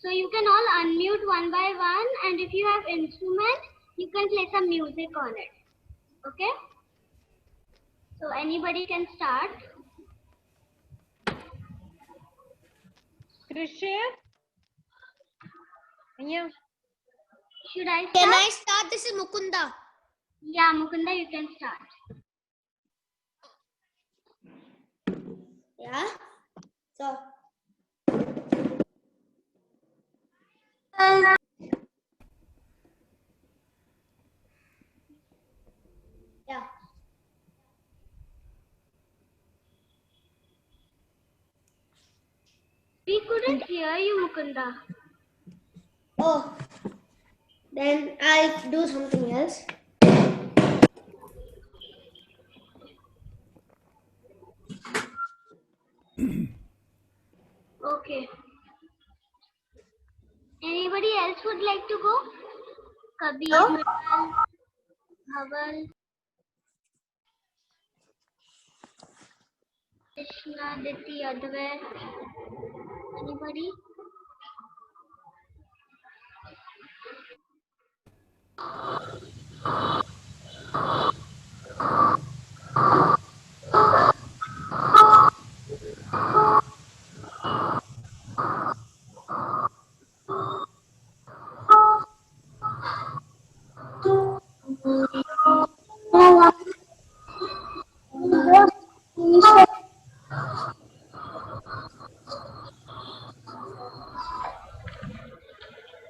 So you can all unmute one by one, and if you have instrument, you can play some music on it. Okay? So anybody can start. Christian? Yeah. Should I start? Can I start? This is Mukunda. Yeah, Mukunda, you can start. Yeah. So. Yeah. We couldn't hear you, Mukunda. Oh. Then I'll do something else. Okay. Anybody else would like to go? Kabir, No. Dhaval, Krishna, Diti, Advait. Anybody?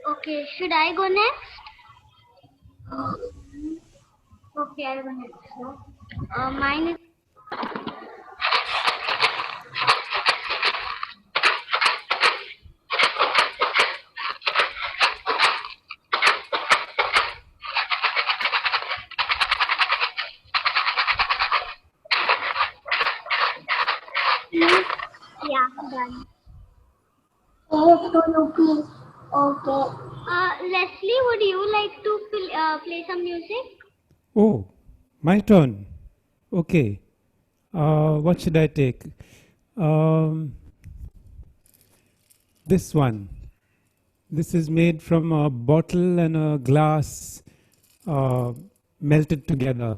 Okay, should I go next? Okay, I'll go next. Mine is. Yeah, done. Okay. Leslie, would you like to play some music? Oh, my turn. Okay. What should I take? This one. This is made from a bottle and a glass melted together.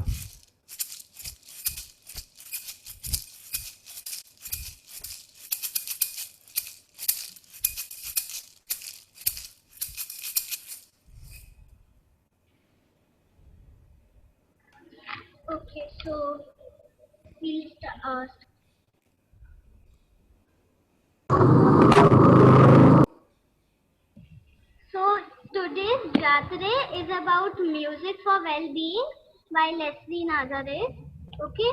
Okay, so we'll start. So today's Jatre is about music for well-being by Leslie Nazareth. Okay,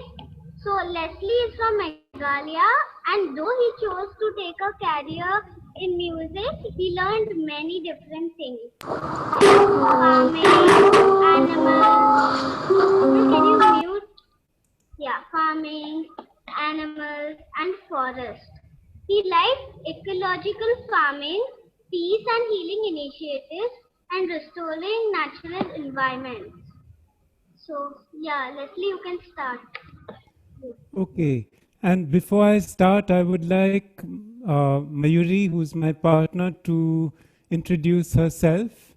so Leslie is from Meghalaya, and though he chose to take a career in music, he learned many different things: farming, animals. Can you mute? Yeah, farming, animals, and forest. He liked ecological farming, peace and healing initiatives, and restoring natural environments. So, yeah, Leslie, you can start. Okay. And before I start, I would like Mayuri, who's my partner, to introduce herself.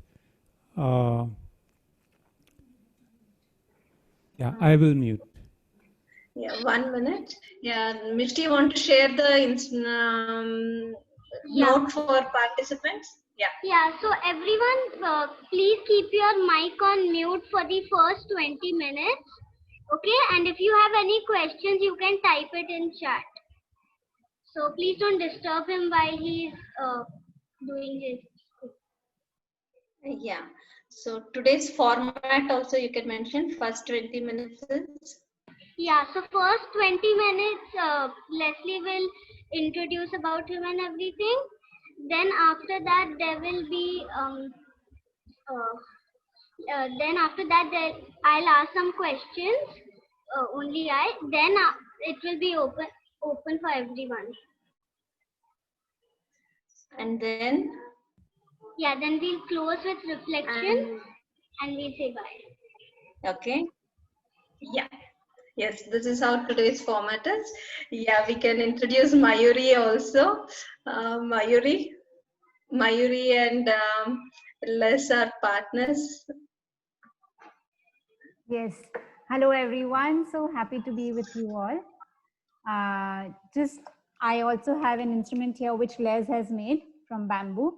Yeah, I will mute. Yeah, 1 minute. Yeah, Mishti, want to share the note for participants? Yeah. Yeah, so everyone, please keep your mic on mute for the first 20 minutes. Okay, and if you have any questions, you can type it in chat. So please don't disturb him while he's doing his. Yeah. So today's format also you can mention first 20 minutes is. Yeah, so first 20 minutes, Leslie will introduce about him and everything. Then after that, there will be, then after that, I'll ask some questions, only I. Then it will be open for everyone. And then? Yeah, then we'll close with reflection and we'll say bye. Okay. Yeah. Yes, this is how today's format is. Yeah, we can introduce Mayuri also. Mayuri. Mayuri and Les are partners. Yes. Hello, everyone. So happy to be with you all. I also have an instrument here which Les has made from bamboo,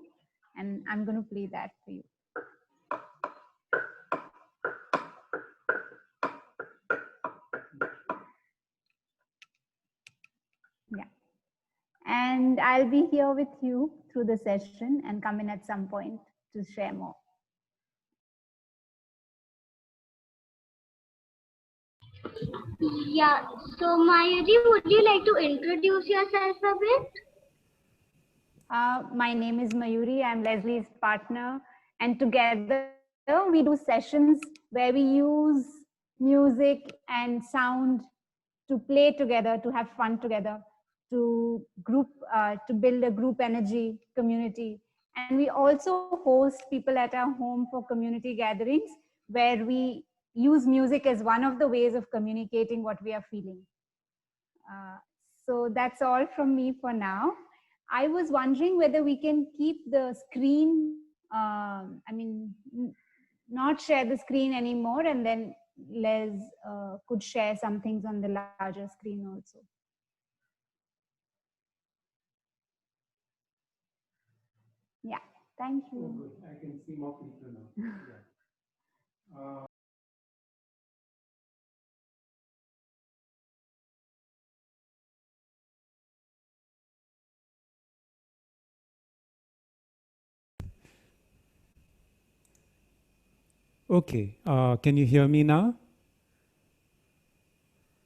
and I'm going to play that for you. Yeah. And I'll be here with you through the session and come in at some point to share more. Yeah. So Mayuri, would you like to introduce yourself a bit? My name is Mayuri. I'm Leslie's partner, and together we do sessions where we use music and sound to play together, to have fun together, to build a group energy community. And we also host people at our home for community gatherings where we use music as one of the ways of communicating what we are feeling. So that's all from me for now. I was wondering whether we can keep the screen, not share the screen anymore, and then Les could share some things on the larger screen also. Yeah, thank you. I can see more people now. Yeah. Okay, can you hear me now?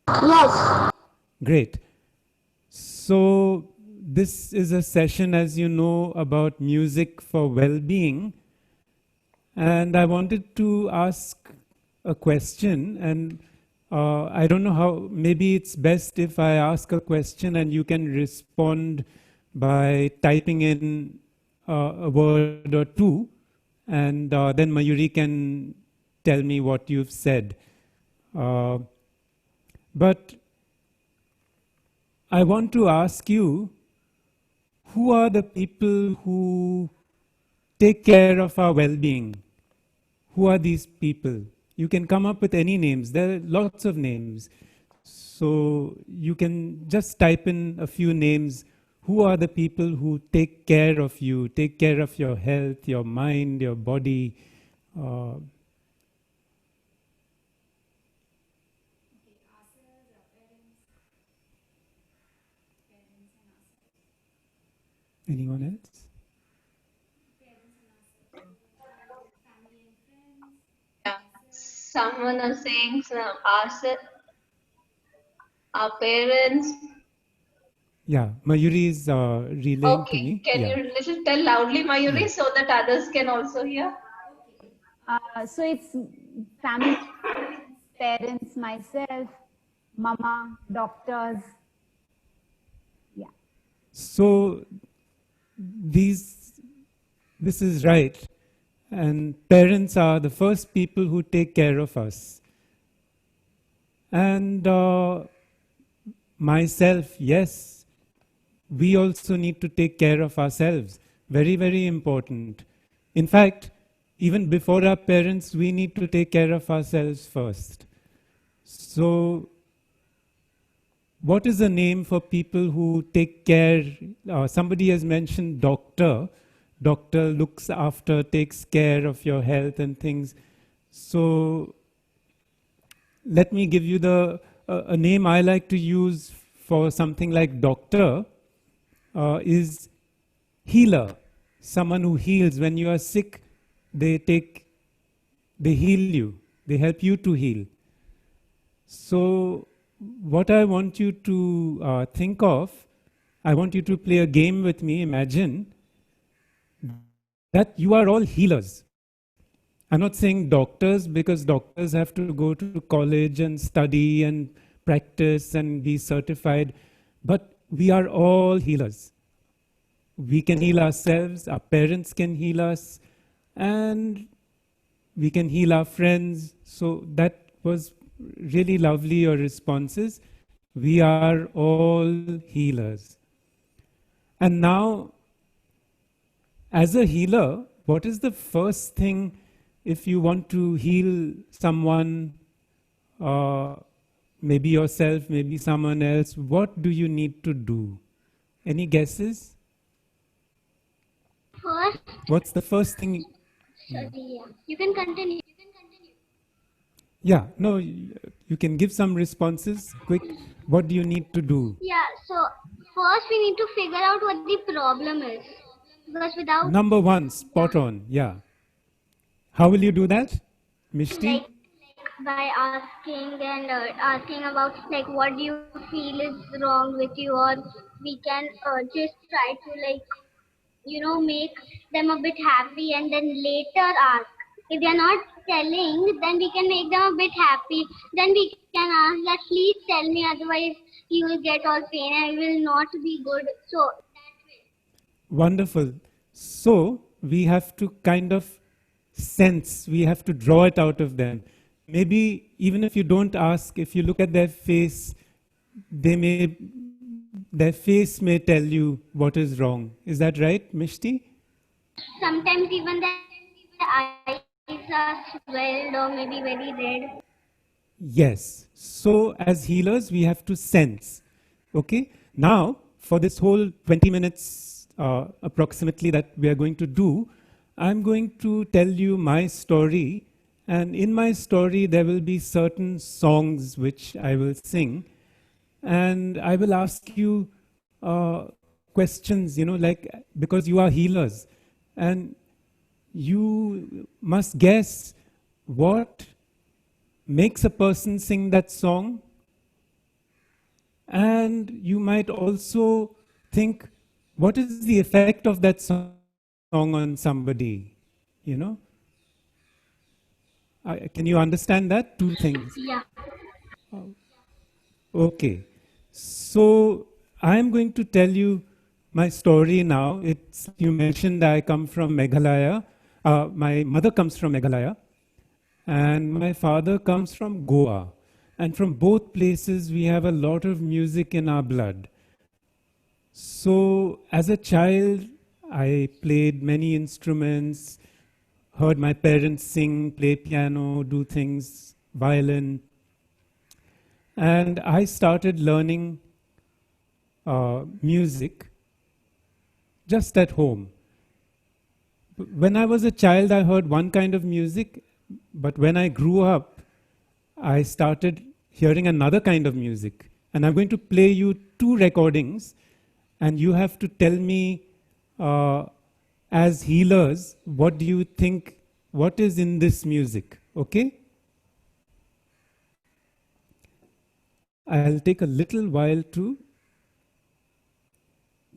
Yes. Great. So this is a session, as you know, about music for well-being. And I wanted to ask a question, and I don't know how, maybe it's best if I ask a question and you can respond by typing in a word or two, and then Mayuri can tell me what you've said. But I want to ask you, who are the people who take care of our well-being? Who are these people? You can come up with any names. There are lots of names. So you can just type in a few names. Who are the people who take care of you, take care of your health, your mind, your body? Anyone else? Yeah. Someone is saying our parents. Yeah, Mayuri is relaying to Okay, me. can Yeah. you little tell loudly, Mayuri, so that others can also hear? So it's family, parents, myself, mama, doctors. Yeah. So this is right. And parents are the first people who take care of us. And myself, yes, we also need to take care of ourselves. Very, very important. In fact, even before our parents, we need to take care of ourselves first. So, what is the name for people who take care? Somebody has mentioned doctor. Doctor looks after, takes care of your health and things. So, let me give you a name I like to use for something like doctor is healer. Someone who heals. When you are sick, they heal you. They help you to heal. So what I want you to think of, I want you to play a game with me. Imagine that you are all healers. I'm not saying doctors, because doctors have to go to college and study and practice and be certified, but we are all healers. We can heal ourselves, our parents can heal us, and we can heal our friends. So that was really lovely, your responses. We are all healers. And now as a healer, what is the first thing if you want to heal someone, maybe yourself, maybe someone else, what do you need to do? Any guesses? First, What's the first thing? sorry, yeah. You can continue. Yeah, no, you can give some responses. Quick, what do you need to do? Yeah, so first we need to figure out what the problem is. Because without Number one, spot on. Yeah. How will you do that, Mishti? like by asking about like what do you feel is wrong with you, or we can just try to make them a bit happy and then later ask. If they're not telling, then we can make them a bit happy. Then we can ask that please tell me, otherwise you will get all pain and it will not be good. So Wonderful. So we have to kind of sense, we have to draw it out of them. Maybe even if you don't ask, if you look at their face, their face may tell you what is wrong. Is that right, Mishti? sometimes even the eyes are swelled or maybe very red. Yes. So as healers, we have to sense. Okay. Now, for this whole 20 minutes approximately that we are going to do, I'm going to tell you my story. And in my story, there will be certain songs which I will sing. And I will ask you questions, like, because you are healers. And you must guess what makes a person sing that song. And you might also think, what is the effect of that song on somebody? Can you understand that? Two things. Yeah. Okay. So I'm going to tell you my story now. You mentioned I come from Meghalaya. My mother comes from Meghalaya. And my father comes from Goa. And from both places, we have a lot of music in our blood. So as a child, I played many instruments, heard my parents sing, play piano, do things, violin. And I started learning music just at home. When I was a child, I heard one kind of music, but when I grew up, I started hearing another kind of music. And I'm going to play you 2 recordings, and you have to tell me, as healers, what do you think, what is in this music, okay? I'll take a little while to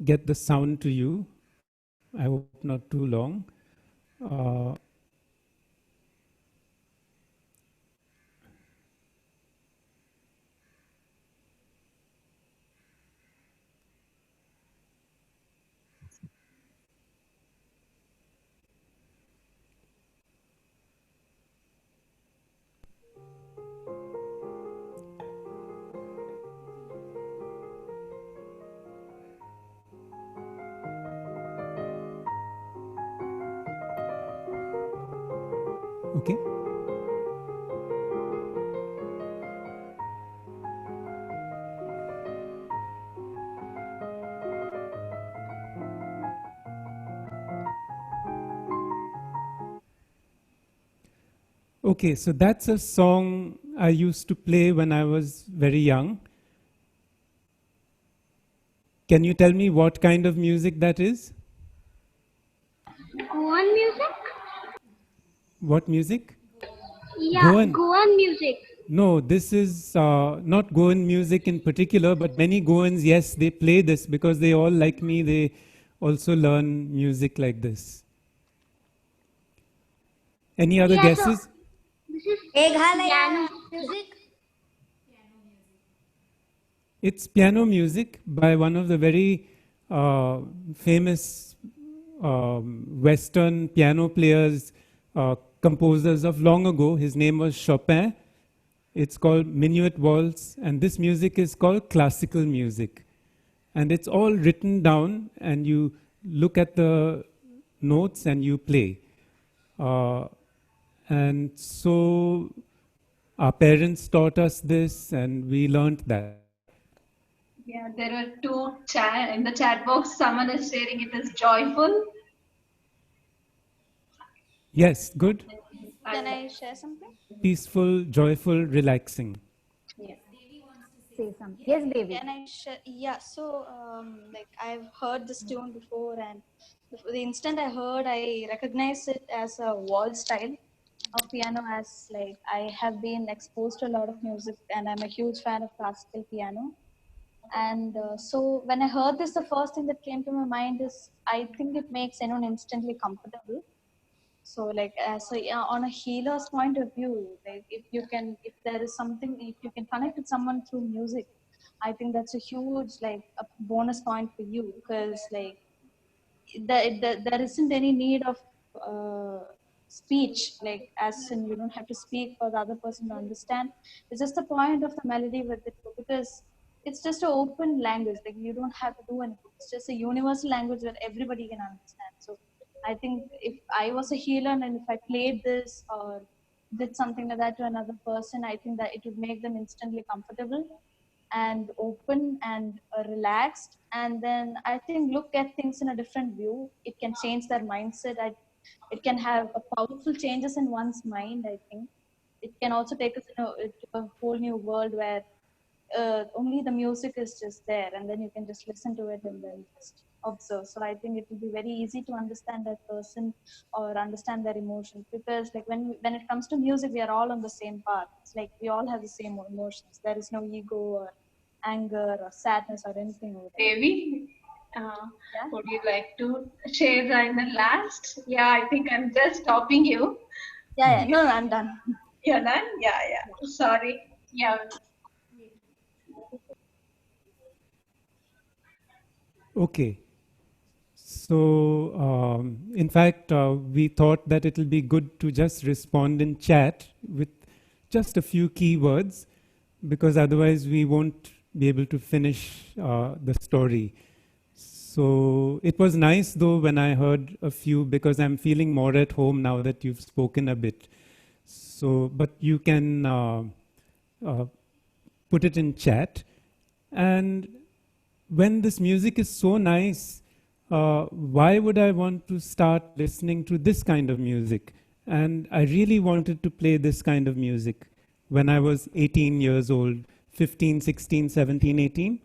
get the sound to you. I hope not too long. Okay. Okay, so that's a song I used to play when I was very young. Can you tell me what kind of music that is? Goan music? What music? Yeah, Goan. Goan music. No, this is not Goan music in particular, but many Goans, yes, they play this because they all, like me, they also learn music like this. Any other Yeah, guesses? So this is Meghalaya piano. music. It's piano music by one of the very famous Western piano players, composers of long ago. His name was Chopin. It's called Minuet Waltz, and this music is called classical music. And it's all written down, and you look at the notes and you play. And so our parents taught us this and we learned that. Yeah, there are two chat in the chat box. Someone is sharing it as joyful. Yes, good. Can I share something? Peaceful, joyful, relaxing. Yeah. Say something. Yes, Devi. Can I share? Yeah. So, like I've heard this tune before, and the instant I heard, I recognized it as a wall style of piano. As like I have been exposed to a lot of music, and I'm a huge fan of classical piano. And so when I heard this, the first thing that came to my mind is I think it makes anyone instantly comfortable. So like as a, yeah, on a healer's point of view, like if there is something, if you can connect with someone through music, I think that's a huge like a bonus point for you, because like there isn't any need of speech, like as in you don't have to speak for the other person to understand. It's just the point of the melody with it, because it's just an open language, like you don't have to do anything. It's just a universal language where everybody can understand. So I think if I was a healer and if I played this or did something like that to another person, I think that it would make them instantly comfortable and open and relaxed. And then I think look at things in a different view. It can change their mindset. It can have a powerful changes in one's mind. I think it can also take us to a whole new world where only the music is just there, and then you can just listen to it and then just observe. So I think it will be very easy to understand that person or understand their emotions, because like when it comes to music, we are all on the same path. It's like we all have the same emotions. There is no ego or anger or sadness or anything over there. Devi, Yeah. would you like to share in the last? Yeah, I think I'm just stopping you. Yeah. No, I'm done. You're done? Yeah, yeah. Sorry. Yeah. Okay. So, in fact, we thought that it'll be good to just respond in chat with just a few keywords, because otherwise we won't be able to finish the story. So it was nice though when I heard a few, because I'm feeling more at home now that you've spoken a bit. So, but you can put it in chat. And when this music is so nice, why would I want to start listening to this kind of music? And I really wanted to play this kind of music when I was 18 years old, 15, 16, 17, 18.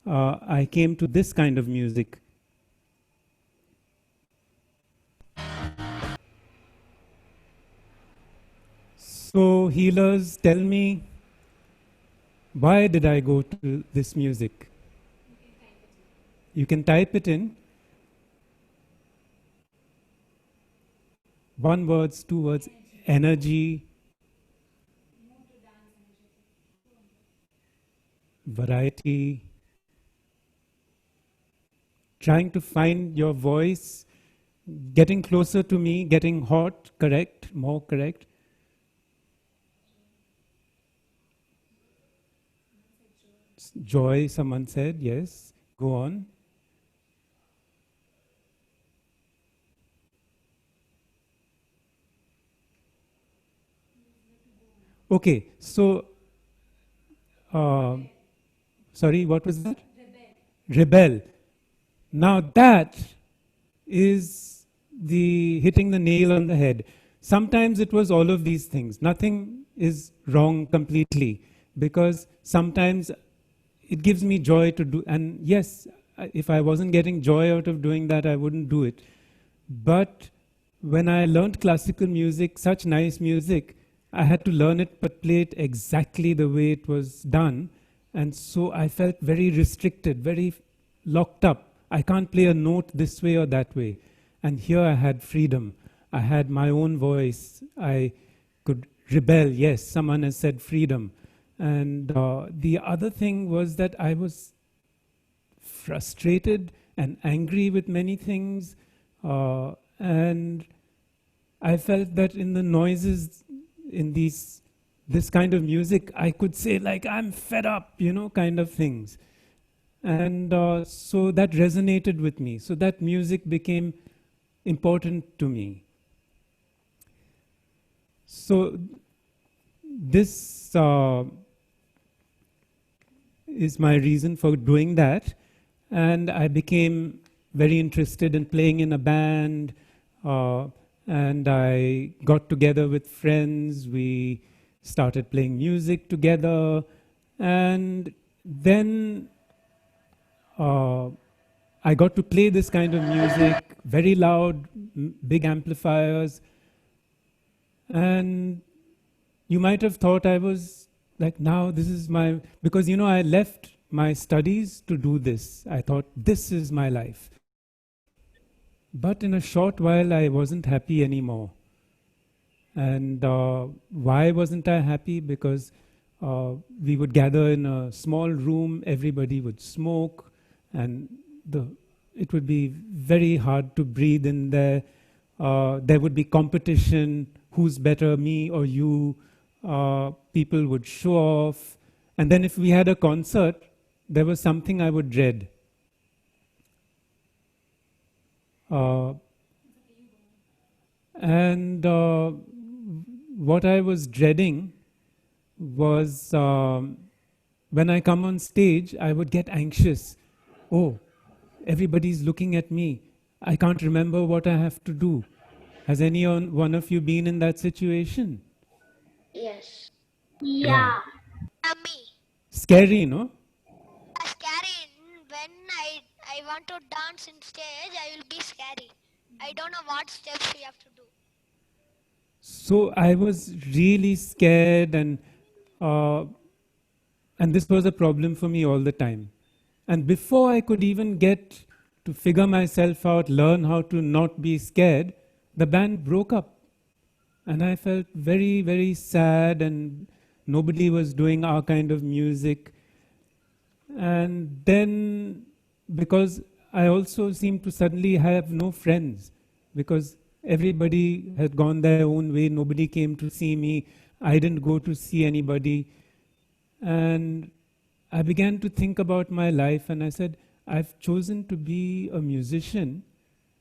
I came to this kind of music. So healers, tell me, why did I go to this music? You can type it in. One words, two words, energy, variety, trying to find your voice, getting closer to me, getting hot, correct, more correct. Joy, someone said, yes, go on. Okay, so, sorry, what was that? Rebel. Now that is the hitting the nail on the head. Sometimes it was all of these things. Nothing is wrong completely, because sometimes it gives me joy to do. And yes, if I wasn't getting joy out of doing that, I wouldn't do it. But when I learned classical music, such nice music, I had to learn it but play it exactly the way it was done. And so I felt very restricted, very locked up. I can't play a note this way or that way. And here I had freedom. I had my own voice. I could rebel. Yes, someone has said freedom. And the other thing was that I was frustrated and angry with many things. And I felt that in the noises, in this kind of music, I could say like, I'm fed up, kind of things. And so that resonated with me. So that music became important to me. So this is my reason for doing that. And I became very interested in playing in a band. And I got together with friends. We started playing music together. And then I got to play this kind of music, very loud, big amplifiers. And you might have thought I was like, now this is my, because I left my studies to do this. I thought this is my life. But in a short while, I wasn't happy anymore. And why wasn't I happy? Because we would gather in a small room, everybody would smoke, and it would be very hard to breathe in there. There would be competition, who's better, me or you. People would show off. And then if we had a concert, there was something I would dread. And what I was dreading was when I come on stage, I would get anxious. Oh, everybody's looking at me. I can't remember what I have to do. Has any one of you been in that situation? Yes. Yeah. Me. Scary, no? Scary. When I want to dance in stage, I will be scary. I don't know what steps we have to do. So I was really scared, and this was a problem for me all the time. And before I could even get to figure myself out, learn how to not be scared, the band broke up. And I felt very, very sad, and nobody was doing our kind of music. And then, because I also seemed to suddenly have no friends, because everybody had gone their own way, nobody came to see me, I didn't go to see anybody. And I began to think about my life, and I said, I've chosen to be a musician,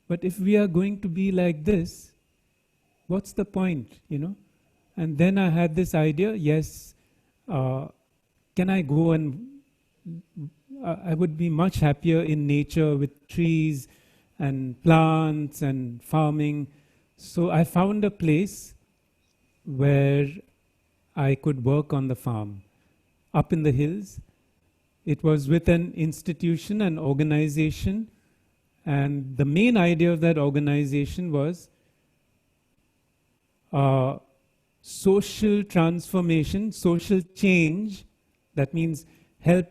but if we are going to be like this, what's the point, And then I had this idea, yes, can I go and I would be much happier in nature with trees and plants and farming. So I found a place where I could work on the farm up in the hills. It was with an institution, an organization, and the main idea of that organization was social transformation, social change. That means help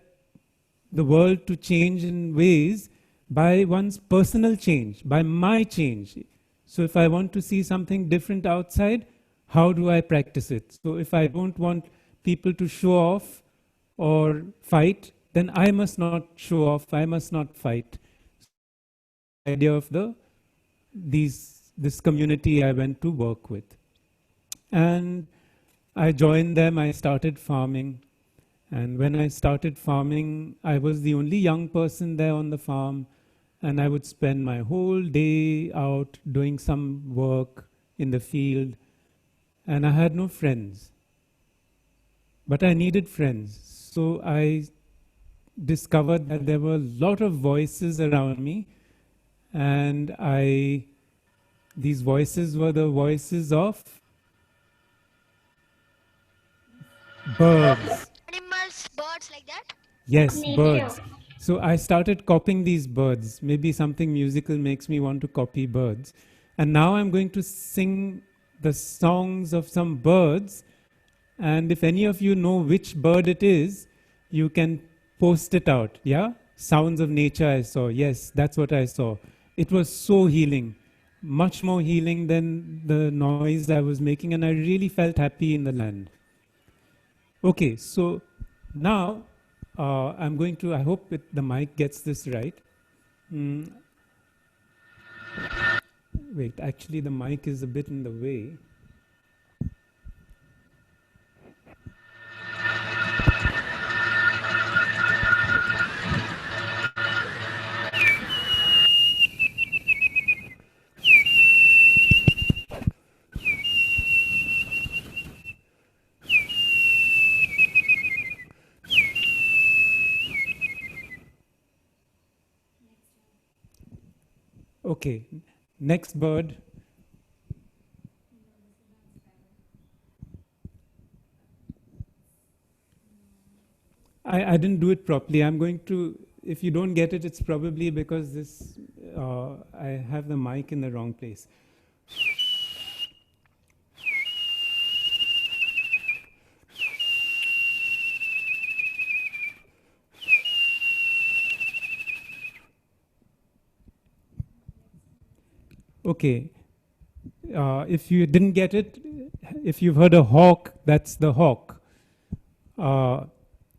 the world to change in ways by one's personal change, by my change. So if I want to see something different outside, how do I practice it? So if I don't want people to show off or fight, then I must not show off, I must not fight. The idea of this community I went to work with. And I joined them, I started farming. And when I started farming, I was the only young person there on the farm. And I would spend my whole day out doing some work in the field. And I had no friends. But I needed friends. So I discovered that there were a lot of voices around me. And these voices were the voices of birds. Animals, birds like that? Yes, Nature. birds. So I started copying these birds. Maybe something musical makes me want to copy birds. And now I'm going to sing the songs of some birds. And if any of you know which bird it is, you can post it out. Yeah? Sounds of nature I saw. Yes, that's what I saw. It was so healing. Much more healing than the noise I was making. And I really felt happy in the land. Okay, so now I'm going to, I hope the mic gets this right. Wait, actually the mic is a bit in the way. Okay, next bird. I didn't do it properly. I'm going to, if you don't get it, it's probably because this, I have the mic in the wrong place. Okay, if you didn't get it, if you've heard a hawk, that's the hawk.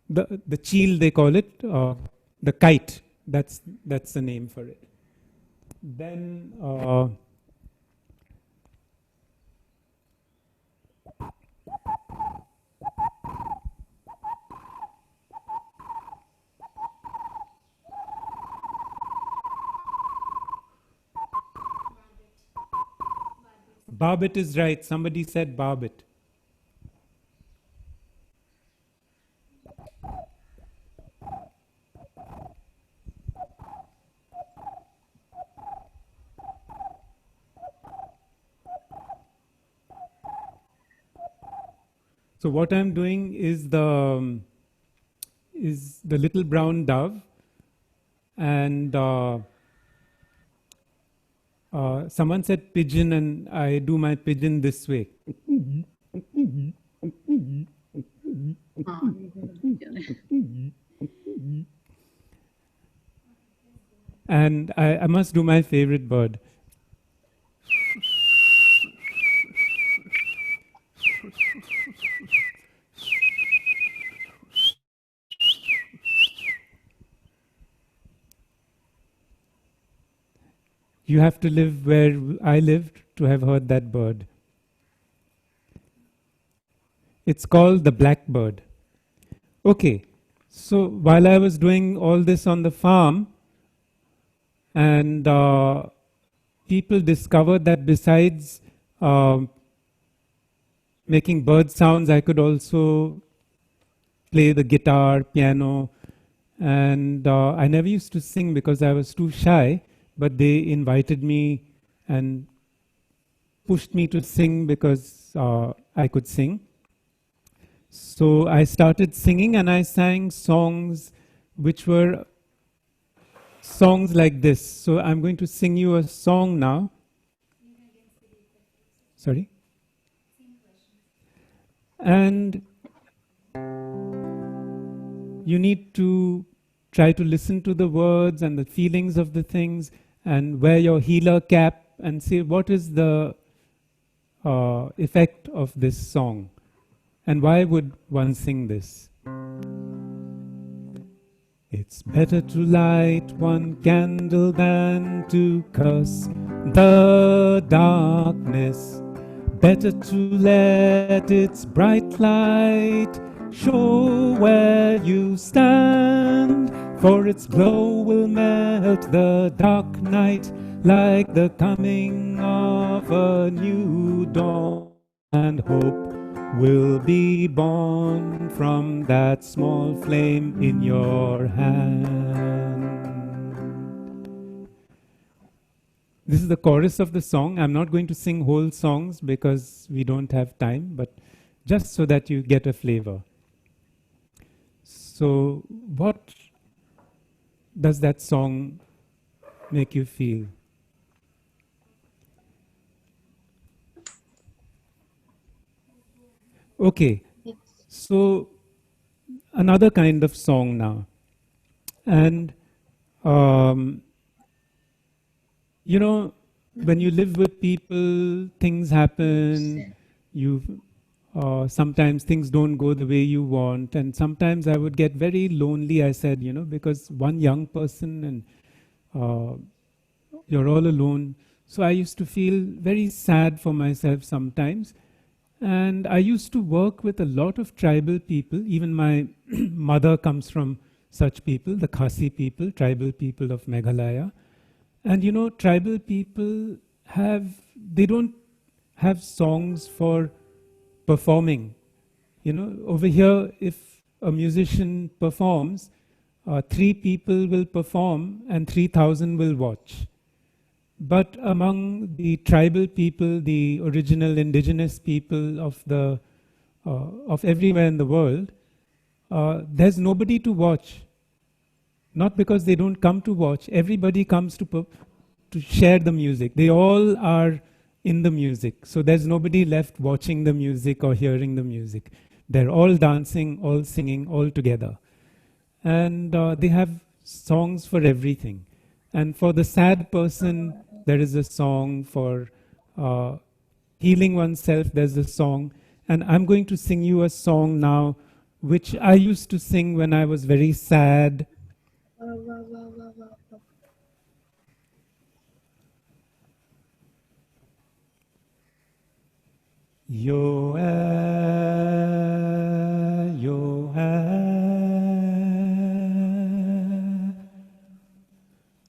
The cheel, they call it, the kite, that's the name for it. Then barbet is right. Somebody said barbet. So what I'm doing is the little brown dove, and someone said pigeon, and I do my pigeon this way. And I must do my favorite bird. You have to live where I lived to have heard that bird. It's called the blackbird. Okay, so while I was doing all this on the farm, and people discovered that besides making bird sounds, I could also play the guitar, piano, and I never used to sing because I was too shy. But they invited me and pushed me to sing because I could sing. So I started singing, and I sang songs which were songs like this. So I'm going to sing you a song now. Sorry? And you need to try to listen to the words and the feelings of the things, and wear your healer cap and say, what is the effect of this song? And why would one sing this? It's better to light one candle than to curse the darkness. Better to let its bright light show where you stand, for its glow will melt the dark night like the coming of a new dawn, and hope will be born from that small flame in your hand. This is the chorus of the song. I'm not going to sing whole songs because we don't have time, but just so that you get a flavor. So what does that song make you feel? Okay, so another kind of song now. And, you know, when you live with people, things happen, sometimes things don't go the way you want, and sometimes I would get very lonely, I said, you know, because one young person and you're all alone. So I used to feel very sad for myself sometimes. And I used to work with a lot of tribal people. Even my mother comes from such people, the Khasi people, tribal people of Meghalaya. And you know, tribal people they don't have songs for performing. You know, over here, if a musician performs, 3 people will perform and 3,000 will watch. But among the tribal people, the original indigenous people of everywhere in the world, there's nobody to watch. Not because they don't come to watch. Everybody comes to share the music. They all are in the music. So there's nobody left watching the music or hearing the music. They're all dancing, all singing, all together. And they have songs for everything. And for the sad person, there is a song. For healing oneself, there's a song. And I'm going to sing you a song now, which I used to sing when I was very sad. Yo yo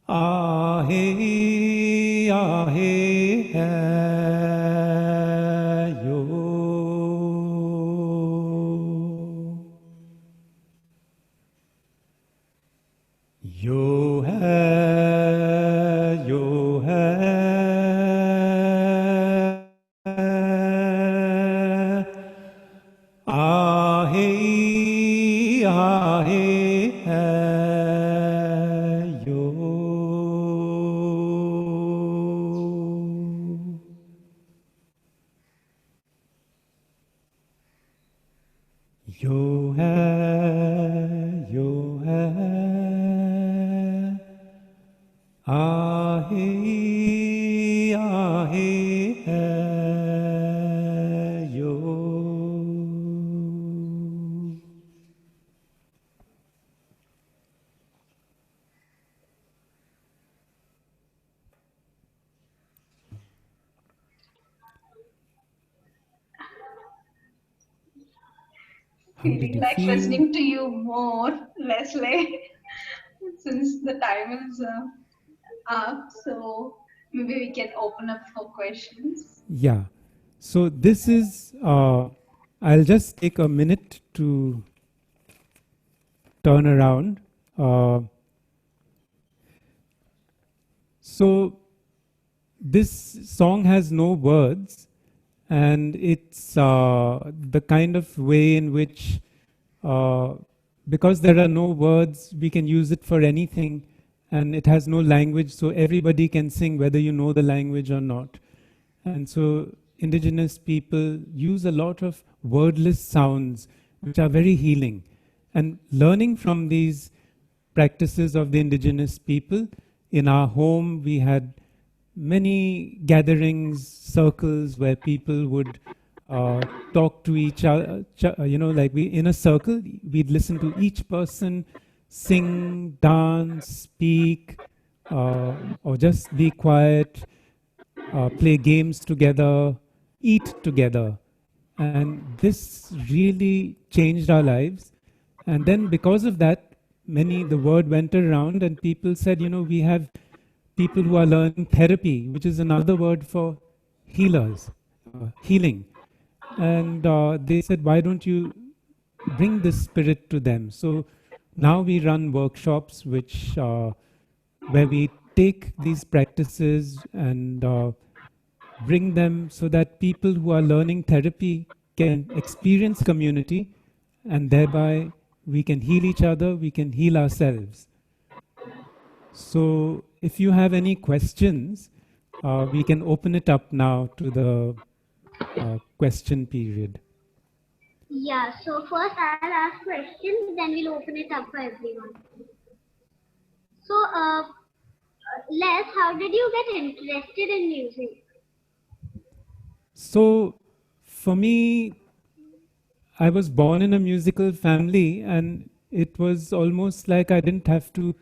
ahe ahe yo yo yo ahe ahe yo yo ahe ahe yo. How did Feeling you like feel? listening to you more, Leslie, since the time is up. So maybe we can open up for questions. Yeah. So this is, I'll just take a minute to turn around. So this song has no words, and it's the kind of way in which, because there are no words, we can use it for anything, and it has no language, so everybody can sing whether you know the language or not. And so indigenous people use a lot of wordless sounds, which are very healing. And learning from these practices of the indigenous people, in our home we had many gatherings, circles where people would talk to each other, like we in a circle, we'd listen to each person sing, dance, speak, or just be quiet, play games together, eat together. And this really changed our lives. And then because of that, the word went around and people said, we have people who are learning therapy, which is another word for healers, healing. And they said, why don't you bring this spirit to them? So now we run workshops where we take these practices and bring them so that people who are learning therapy can experience community, and thereby we can heal each other, we can heal ourselves. So if you have any questions, we can open it up now to the question period. Yeah, so first I'll ask questions, then we'll open it up for everyone. So, Les, how did you get interested in music? So for me, I was born in a musical family, and it was almost like I didn't have to.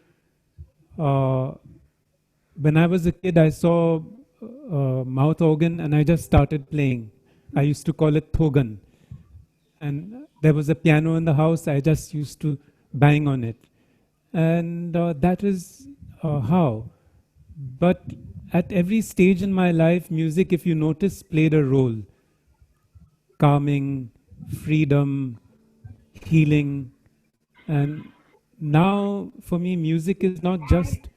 When I was a kid, I saw a mouth organ and I just started playing. I used to call it thogan. And there was a piano in the house, I just used to bang on it. And that is how. But at every stage in my life, music, if you notice, played a role. Calming, freedom, healing. And now, for me, music is not just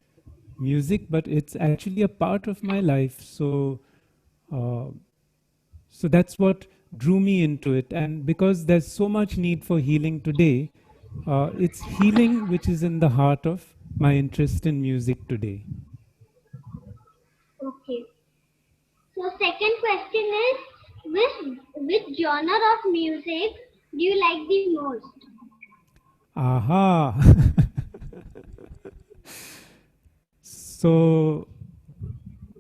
music, but it's actually a part of my life. Uh, so that's what drew me into it. And because there's so much need for healing today, it's healing which is in the heart of my interest in music today. Okay. So second question is, which genre of music do you like the most? Aha! So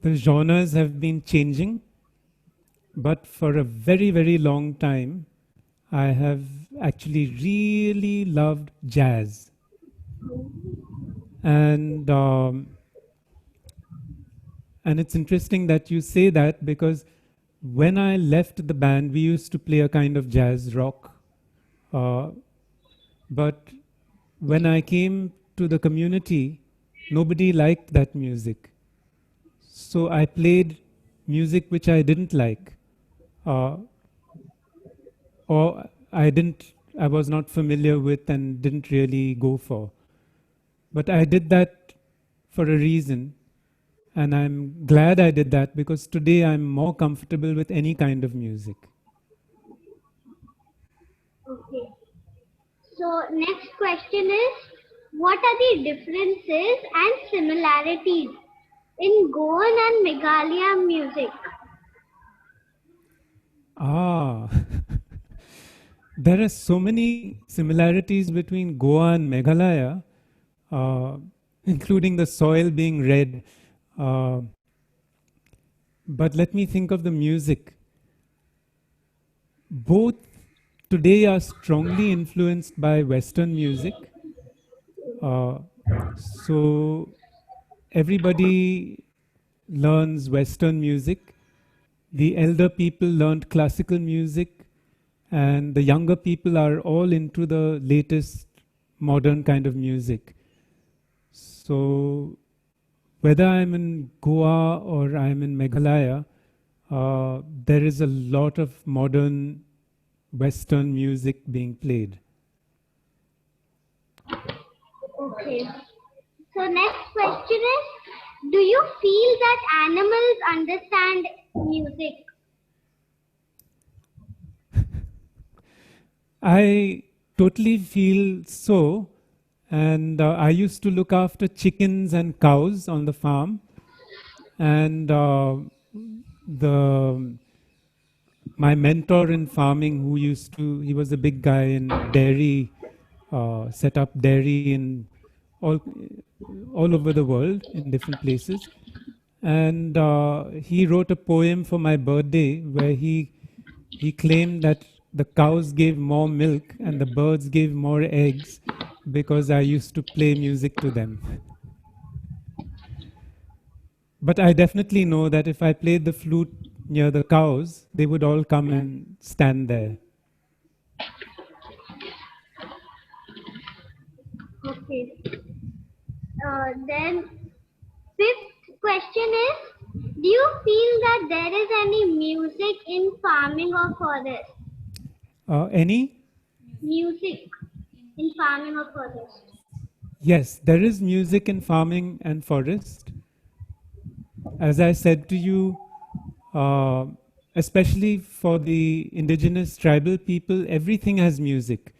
the genres have been changing, but for a very, very long time, I have actually really loved jazz. And it's interesting that you say that, because when I left the band, we used to play a kind of jazz rock. Uh, but when I came to the community, nobody liked that music. So I played music which I didn't like, uh, or I was not familiar with and didn't really go for. But I did that for a reason, and I'm glad I did that, because today I'm more comfortable with any kind of music. Okay. So next question is, what are the differences and similarities in Goan and Meghalaya music? Ah, there are so many similarities between Goa and Meghalaya, uh, including the soil being red. Uh, but let me think of the music. Both today are strongly influenced by Western music. Uh, so everybody learns Western music. The elder people learned classical music, and the younger people are all into the latest modern kind of music. So whether I'm in Goa or I'm in Meghalaya, there is a lot of modern Western music being played. Okay. So next question is, do you feel that animals understand music? I totally feel so. And I used to look after chickens and cows on the farm. And the my mentor in farming, he was a big guy in dairy, set up dairy in all, all over the world in different places. And he wrote a poem for my birthday where he claimed that the cows gave more milk and the birds gave more eggs because I used to play music to them. But I definitely know that if I played the flute near the cows, they would all come and stand there. Okay. Then fifth question is, do you feel that there is any music in farming or forest? Any? Music in farming or forest? Yes, there is music in farming and forest. As I said to you, uh, especially for the indigenous tribal people, everything has music.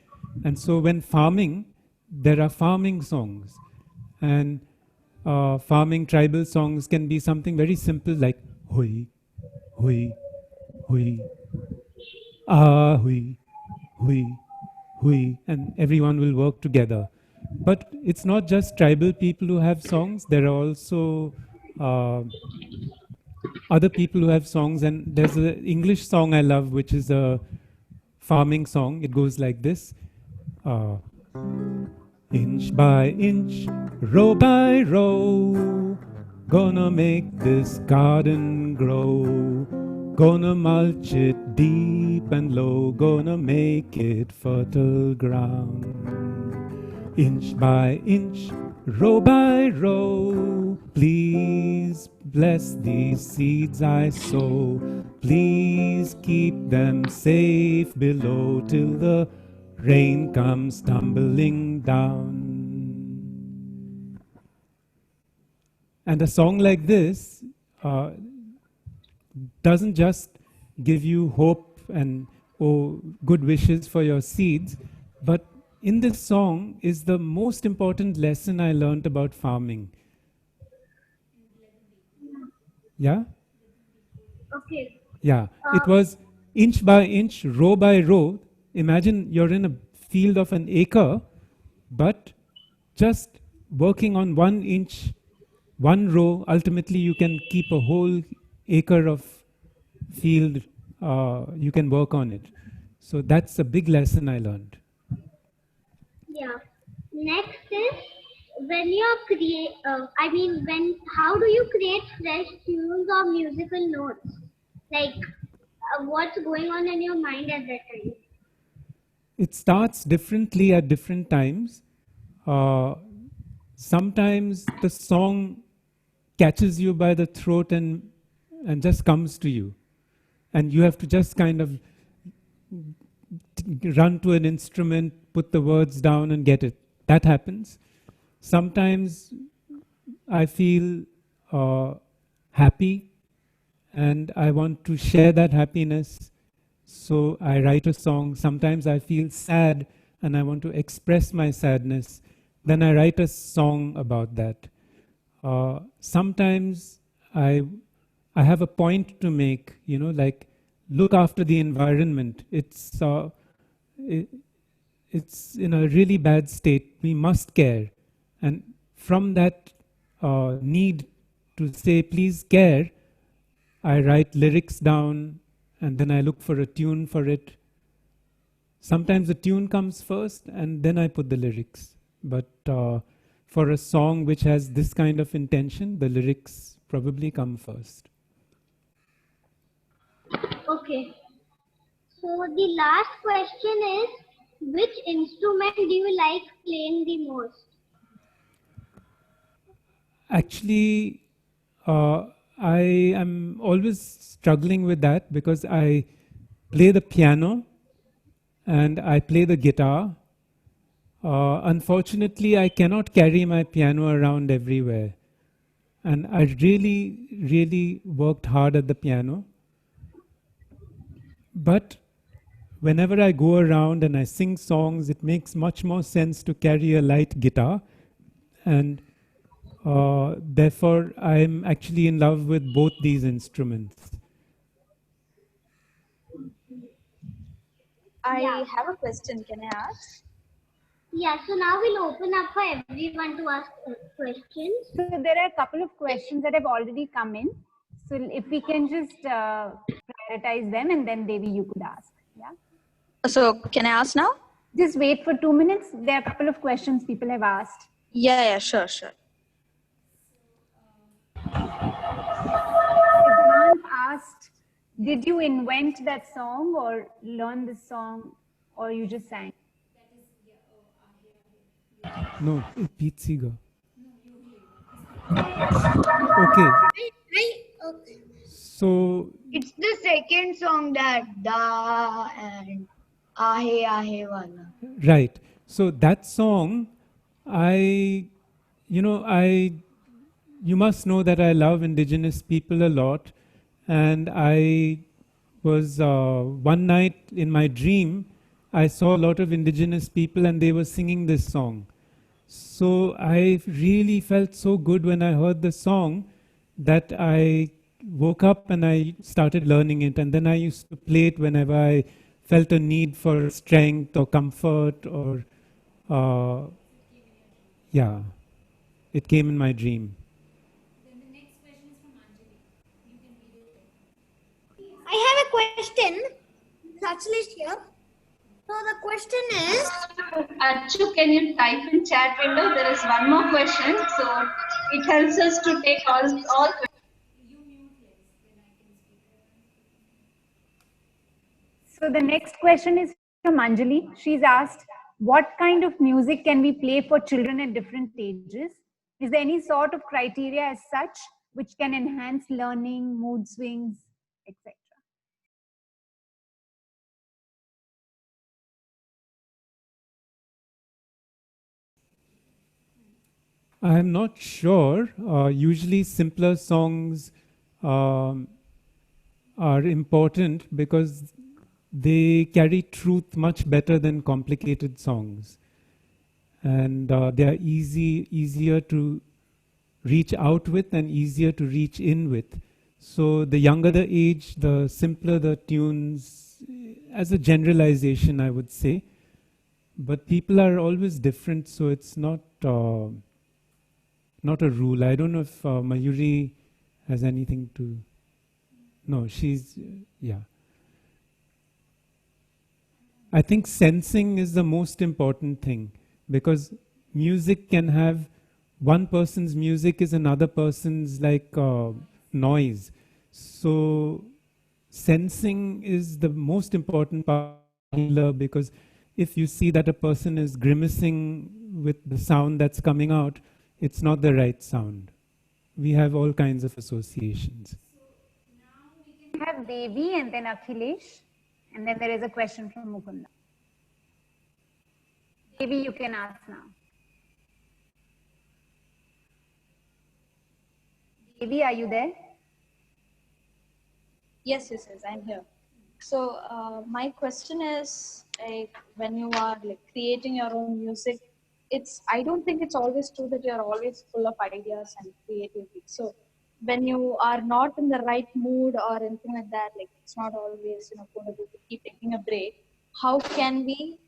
And so when farming, there are farming songs. And farming tribal songs can be something very simple like hui, hui, hui, ah, hui, hui, hui, and everyone will work together. But it's not just tribal people who have songs, there are also uh, other people who have songs, and there's an English song I love, which is a farming song. It goes like this. Uh, Inch by inch, row by row, gonna make this garden grow. Gonna mulch it deep and low, gonna make it fertile ground. Inch by inch, row by row, please bless these seeds I sow. Please keep them safe below till the rain comes tumbling down. And a song like this doesn't just give you hope and good wishes for your seeds, but in this song is the most important lesson I learned about farming. Yeah? Okay. Yeah. It Uh, was inch by inch, row by row. Imagine you're in a field of an acre, but just working on 1 inch, one row, ultimately you can keep a whole acre of field, you can work on it. So that's a big lesson I learned. yeah. Next is when you're how do you create fresh tunes or musical notes? Like, what's going on in your mind at that time? It starts differently at different times. Uh, Sometimes the song catches you by the throat and just comes to you, and you have to just kind of run to an instrument, put the words down, and get it. That happens. Sometimes I feel happy and I want to share that happiness. So I write a song. Sometimes I feel sad and I want to express my sadness. Then I write a song about that. Sometimes I, I have a point to make, like look after the environment. It's in a really bad state. We must care. And from that need to say, please care, I write lyrics down and then I look for a tune for it. Sometimes the tune comes first and then I put the lyrics. But for a song which has this kind of intention, the lyrics probably come first. Okay. So the last question is, which instrument do you like playing the most? Actually, uh, I am always struggling with that because I play the piano and I play the guitar. Unfortunately, I cannot carry my piano around everywhere. And I really, really worked hard at the piano. But whenever I go around and I sing songs, it makes much more sense to carry a light guitar. And therefore, I'm actually in love with both these instruments. Yeah. I have a question. Can I ask? Yeah, so now we'll open up for everyone to ask questions. So there are a couple of questions that have already come in. So if we can just prioritize them and then Devi, you could ask. Yeah. So can I ask now? Just wait for 2 minutes. There are a couple of questions people have asked. Yeah, sure, sure. Siddhant asked, did you invent that song or learn the song or you just sang? No, Pete Seeger. Okay. Okay. So, It's the second song that Da and Ahe Ahe Wala. right. So that song, I, you must know that I love indigenous people a lot. And I was, one night in my dream, I saw a lot of indigenous people and they were singing this song. So I really felt so good when I heard the song that I woke up and I started learning it. And then I used to play it whenever I felt a need for strength or comfort or, uh, yeah, it came in my dream. I have a question. Actually, here. So the question is, Achu, can you type in chat window? There is one more question, so it helps us to take all questions. So the next question is from Anjali. She's asked, what kind of music can we play for children at different ages? Is there any sort of criteria as such which can enhance learning, mood swings, etc.? I'm not sure. Usually simpler songs um, are important because they carry truth much better than complicated songs. And they are easier to reach out with and easier to reach in with. So the younger the age, the simpler the tunes, as a generalization, I would say. But people are always different, so it's not not a rule. I don't know if Mayuri has anything to. No, she's yeah. I think sensing is the most important thing because music can have one person's music is another person's like noise. So sensing is the most important part because if you see that a person is grimacing with the sound that's coming out, it's not the right sound. We have all kinds of associations. We have Devi and then Akhilesh, and then there is a question from Mukunda. Devi, you can ask now. Devi, are you there? Yes, I'm here. So my question is, like, when you are like creating your own music, I don't think it's always true that you're always full of ideas and creativity. So when you are not in the right mood or anything like that, like it's not always going to keep taking a break. How can we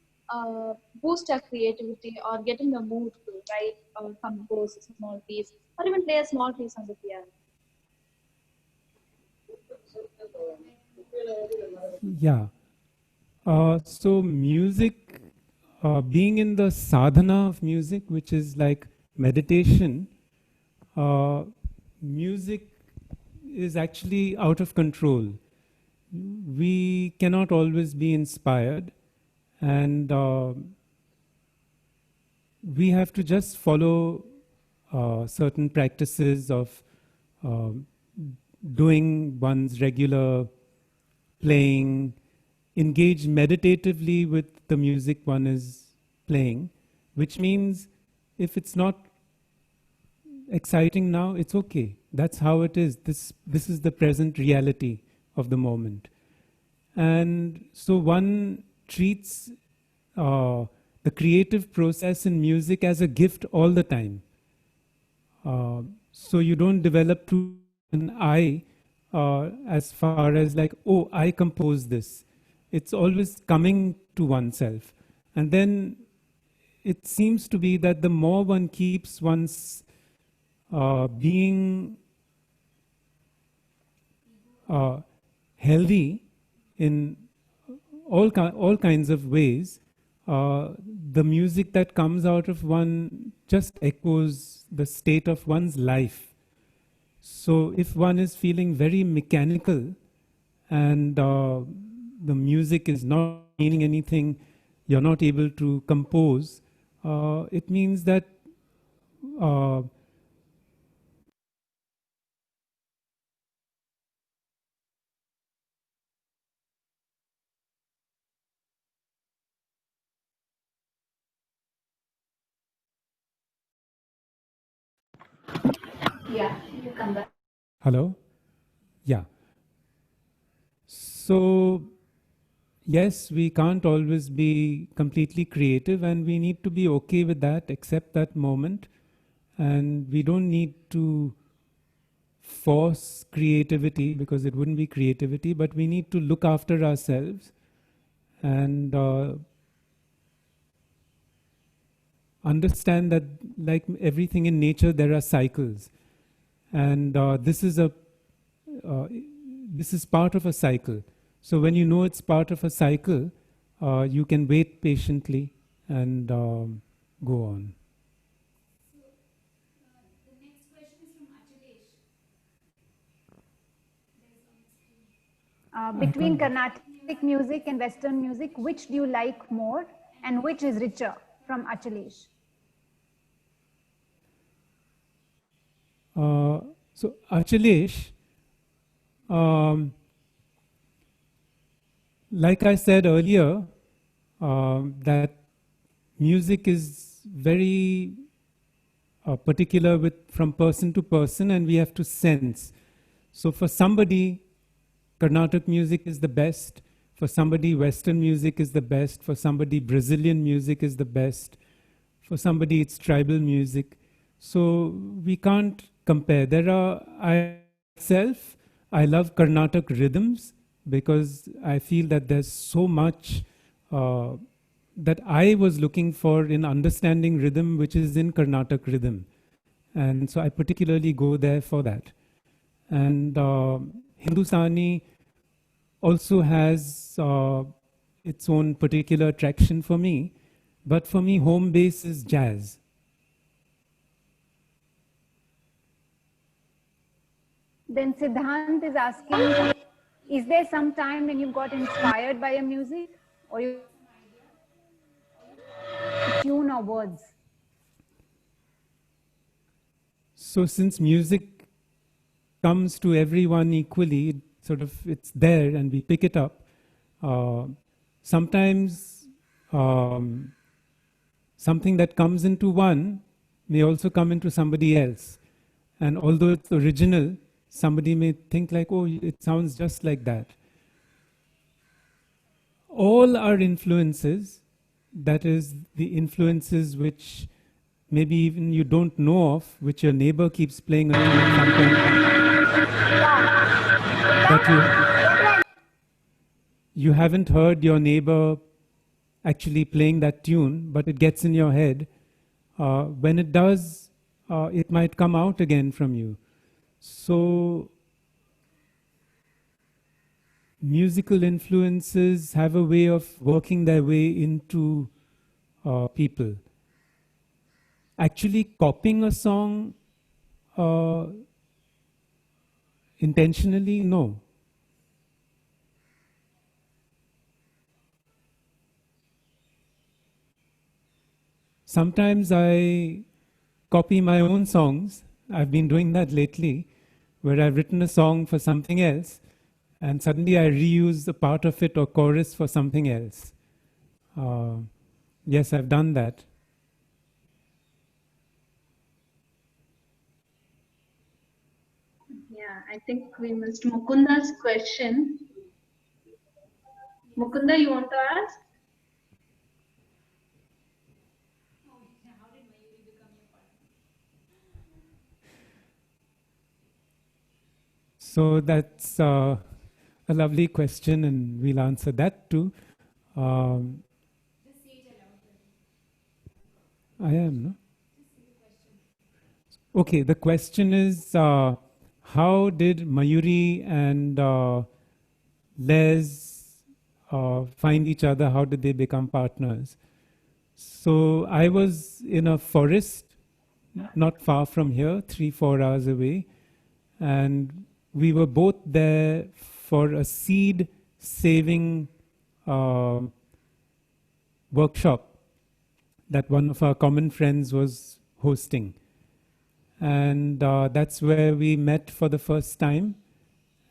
boost our creativity or get in the mood to write or compose a small piece or even play a small piece on the piano? Yeah. So music, being in the sadhana of music, which is like meditation, music is actually out of control. We cannot always be inspired, and we have to just follow certain practices of doing one's regular playing, engage meditatively with the music one is playing, which means if it's not exciting now, it's okay. That's how it is. This is the present reality of the moment. And so one treats the creative process in music as a gift all the time. So you don't develop to an I as far as like, oh, I compose this. It's always coming to oneself. And then it seems to be that the more one keeps one's being healthy in all kinds of ways, the music that comes out of one just echoes the state of one's life. So if one is feeling very mechanical and the music is not meaning anything, you're not able to compose, it means that Yeah, you come back. hello? Yeah. So, yes, we can't always be completely creative, and we need to be okay with that, accept that moment. And we don't need to force creativity because it wouldn't be creativity, but we need to look after ourselves and understand that, like everything in nature, there are cycles. And this is part of a cycle. So when you know it's part of a cycle, you can wait patiently and go on. The next question is from Achalesh. Between Carnatic music and Western music, which do you like more and which is richer? From Achalesh. So Achalesh, like I said earlier, that music is very particular from person to person, and we have to sense. So for somebody, Carnatic music is the best. For somebody, Western music is the best. For somebody, Brazilian music is the best. For somebody, it's tribal music. So we can't compare. I love Carnatic rhythms because I feel that there's so much that I was looking for in understanding rhythm, which is in Carnatic rhythm. And so I particularly go there for that. And Hindustani also has its own particular attraction for me. But for me, home base is jazz. Then Siddhant is asking, is there some time when you got inspired by your music or you tune or words? So since music comes to everyone equally, it's there and we pick it up, sometimes something that comes into one may also come into somebody else. And although it's original, somebody may think like, oh, it sounds just like that. All our influences, that is the influences which maybe even you don't know of, which your neighbor keeps playing a tune sometimes, that you haven't heard your neighbor actually playing that tune, but it gets in your head. When it does, it might come out again from you. So musical influences have a way of working their way into people. Actually copying a song intentionally, no. Sometimes I copy my own songs. I've been doing that lately, where I've written a song for something else, and suddenly I reuse a part of it or chorus for something else. Yes, I've done that. Yeah, I think we missed Mukunda's question. Mukunda, you want to ask? So that's a lovely question, and we'll answer that too. I am, no? Okay, the question is, how did Mayuri and Les find each other? How did they become partners? So I was in a forest not far from here, 3-4 hours away, and we were both there for a seed saving workshop that one of our common friends was hosting. And that's where we met for the first time.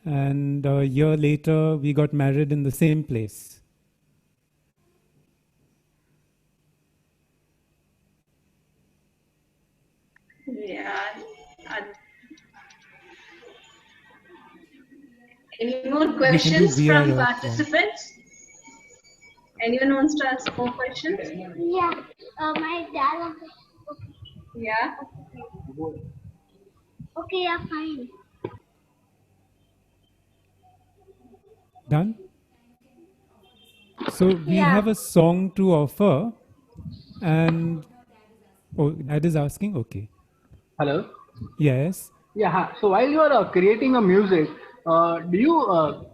And a year later, we got married in the same place. Yeah. Any more questions from participants? Anyone wants to ask more questions? Yeah. My dad wants to. Yeah. Okay, yeah, fine. Done? So we have a song to offer, and Dad is asking. Okay. Hello. Yes. Yeah. So while you are creating a music, do you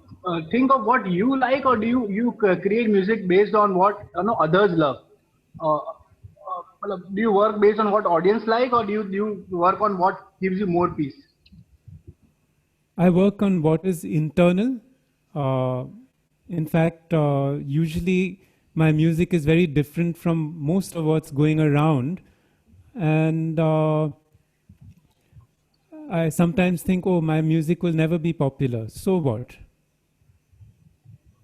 think of what you like, or do you create music based on what others love? Do you work based on what audience like, or do you work on what gives you more peace? I work on what is internal. In fact, usually my music is very different from most of what's going around. And I sometimes think, oh, my music will never be popular. So what?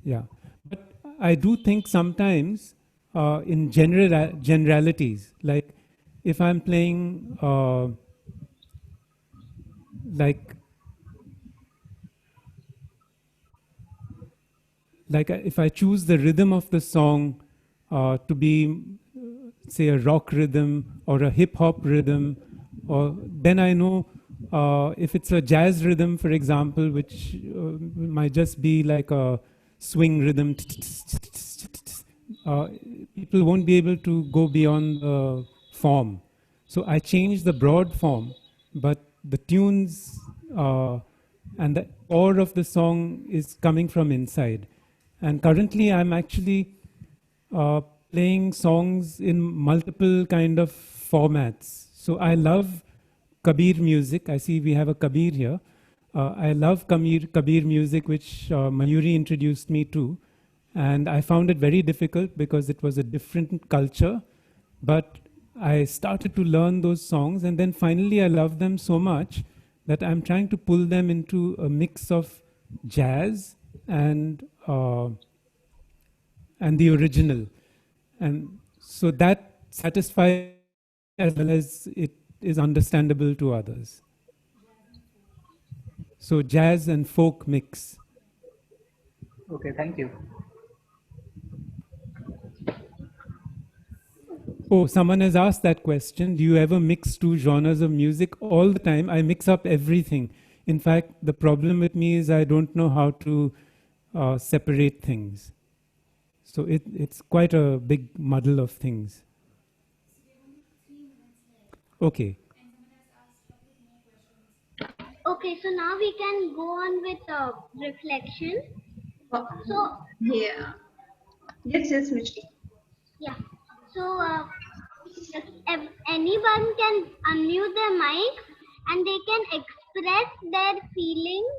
Yeah. But I do think sometimes in generalities, like if I'm playing like if I choose the rhythm of the song to be, say, a rock rhythm or a hip hop rhythm, or then I know if it's a jazz rhythm, for example, which might just be like a swing rhythm, people won't be able to go beyond the form. So I change the broad form, but the tunes and the core of the song is coming from inside. And currently I'm actually playing songs in multiple kind of formats. So I love Kabir music. I see we have a Kabir here. I love Kabir music, which Mayuri introduced me to. And I found it very difficult because it was a different culture. But I started to learn those songs, and then finally I love them so much that I'm trying to pull them into a mix of jazz and the original. And so that satisfies as well as it is understandable to others. So jazz and folk mix. Okay, thank you. Oh, someone has asked that question. Do you ever mix two genres of music? All the time. I mix up everything. In fact, the problem with me is I don't know how to separate things. So it's quite a big muddle of things. Okay. Okay, so now we can go on with reflection. So Yeah. Yes, Mishti. yeah, so if anyone can unmute their mic and they can express their feelings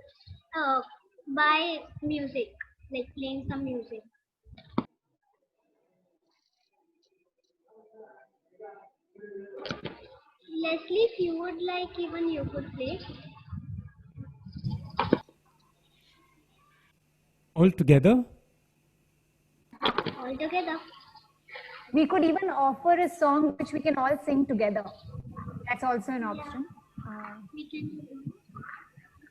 by music, like playing some music. Leslie, if you would like, even you could play. All together? All together. We could even offer a song which we can all sing together. That's also an option. We can.